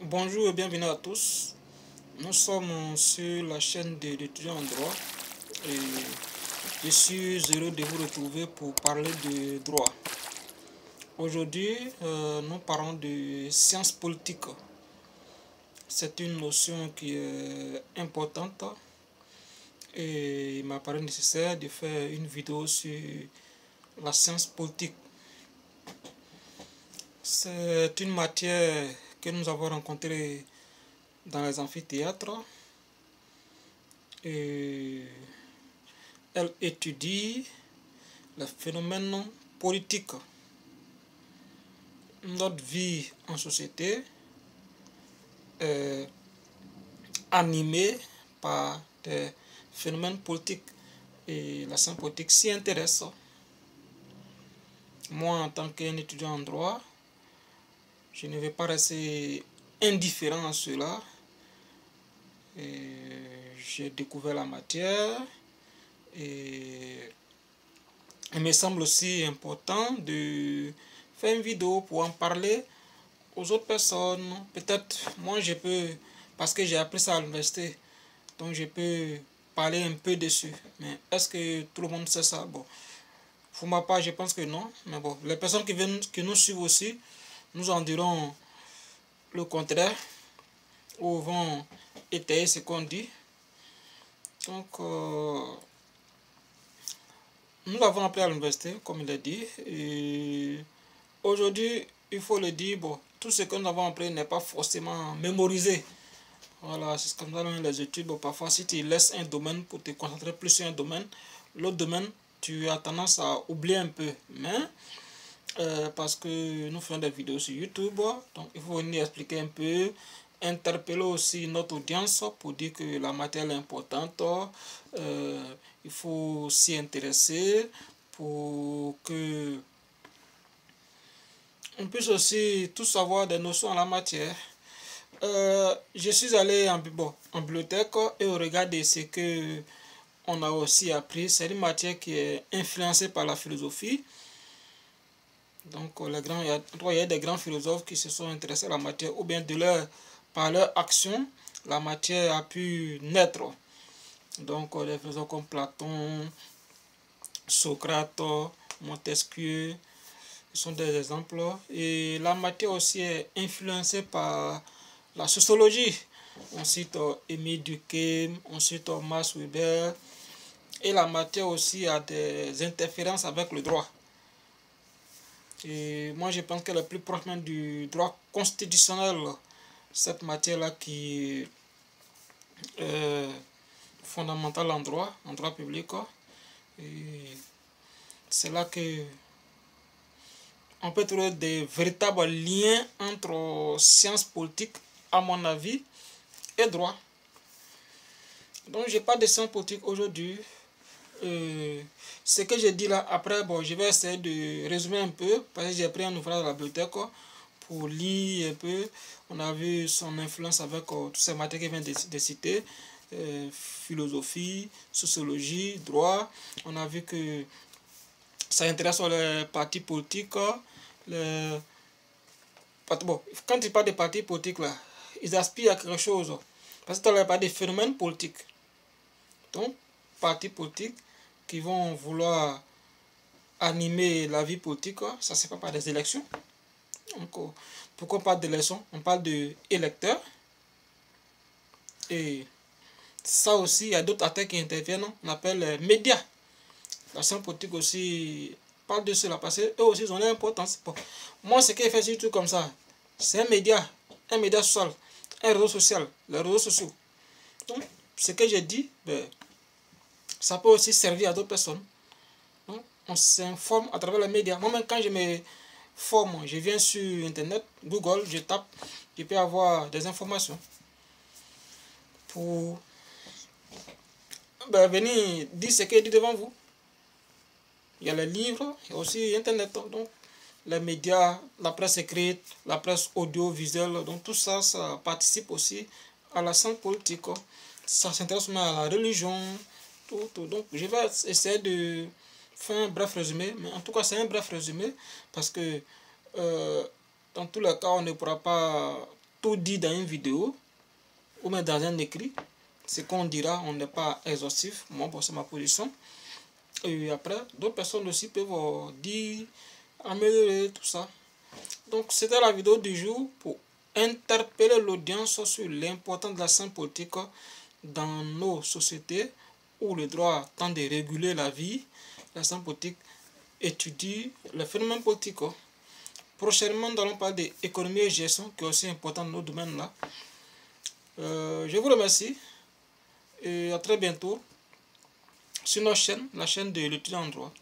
Bonjour et bienvenue à tous. Nous sommes sur la chaîne de l'étudiant en droit et je suis heureux de vous retrouver pour parler de droit. Aujourd'hui, nous parlons de sciences politiques. C'est une notion qui est importante et il m'a paru nécessaire de faire une vidéo sur la science politique. C'est une matière que nous avons rencontrée dans les amphithéâtres et elle étudie les phénomènes politiques. Notre vie en société est animée par des phénomènes politiques et la science politique s'y intéresse. Moi, en tant qu'un étudiant en droit, je ne vais pas rester indifférent à cela. J'ai découvert la matière et il me semble aussi important de faire une vidéo pour en parler aux autres personnes. Peut-être moi je peux, parce que j'ai appris ça à l'université, donc je peux parler un peu dessus. Mais est-ce que tout le monde sait ça? Bon, pour ma part, je pense que non. Mais bon, les personnes qui nous suivent aussi, nous en diront le contraire ou vont étayer ce qu'on dit. Donc, nous l'avons appris à l'université, comme il a dit. Et aujourd'hui, il faut le dire, bon, tout ce que nous avons appris n'est pas forcément mémorisé. Voilà, c'est comme ça dans les études. Bon, parfois, si tu laisses un domaine pour te concentrer plus sur un domaine, l'autre domaine, tu as tendance à oublier un peu. Mais, parce que nous faisons des vidéos sur YouTube, donc il faut venir expliquer un peu, interpeller aussi notre audience pour dire que la matière est importante. Il faut s'y intéresser pour que on puisse aussi tout savoir des notions en la matière. Je suis allé en bibliothèque et au regard de ce que on a aussi appris, c'est une matière qui est influencée par la philosophie. Donc il y a des grands philosophes qui se sont intéressés à la matière, ou bien par leur action, la matière a pu naître. Donc des philosophes comme Platon, Socrate, Montesquieu, sont des exemples. Et la matière aussi est influencée par la sociologie. On cite Émile Durkheim, on cite Max Weber. Et la matière aussi a des interférences avec le droit. Et moi je pense qu'elle est plus proche même du droit constitutionnel, cette matière-là qui est fondamentale en droit public. Et c'est là que on peut trouver des véritables liens entre sciences politiques, à mon avis, et droit. Donc, je parle de sciences politiques aujourd'hui. Ce que j'ai dit là, après, bon, je vais essayer de résumer un peu, parce que j'ai pris un ouvrage de la bibliothèque pour lire un peu. On a vu son influence avec toutes ces matières qu'il vient de citer, philosophie, sociologie, droit. On a vu que ça intéresse les partis politiques. Bon, quand ils parlent de partis politiques, là, ils aspirent à quelque chose. Parce que tu n'as pas des phénomènes politiques. Donc, partis politiques qui vont vouloir animer la vie politique, ça se fait par des élections. Donc, pourquoi on parle d'élections? On parle d'électeurs. Et ça aussi, il y a d'autres acteurs qui interviennent, on appelle les médias. La scène politique aussi parle de cela, parce qu'eux aussi ils ont l'importance. Bon. Moi, ce qui est fait surtout comme ça, c'est un média social, un réseau social, les réseaux sociaux. Donc, ce que j'ai dit, ben, ça peut aussi servir à d'autres personnes. Donc, on s'informe à travers les médias. Moi-même, quand je me forme, je viens sur Internet, Google, je tape, je peux avoir des informations pour venir dire ce qu'il dit devant vous. Il y a les livres, il y a aussi Internet. Donc, les médias, la presse écrite, la presse audiovisuelle, donc tout ça, ça participe aussi à la scène politique. Ça s'intéresse même à la religion, tout. Donc, je vais essayer de faire un bref résumé, mais en tout cas, c'est un bref résumé parce que dans tous les cas, on ne pourra pas tout dit dans une vidéo ou même dans un écrit. Ce qu'on dira, on n'est pas exhaustif. Moi, bon, c'est ma position. Et après, d'autres personnes aussi peuvent dire, améliorer tout ça. Donc, c'était la vidéo du jour pour interpeller l'audience sur l'importance de la scène politique dans nos sociétés où le droit tend de réguler la vie. La scène politique étudie les phénomènes politiques. Prochainement, nous allons parler d'économie et gestion, qui est aussi important dans nos domaines-là. Je vous remercie et à très bientôt sur notre chaîne, la chaîne de l'étudiant en droit.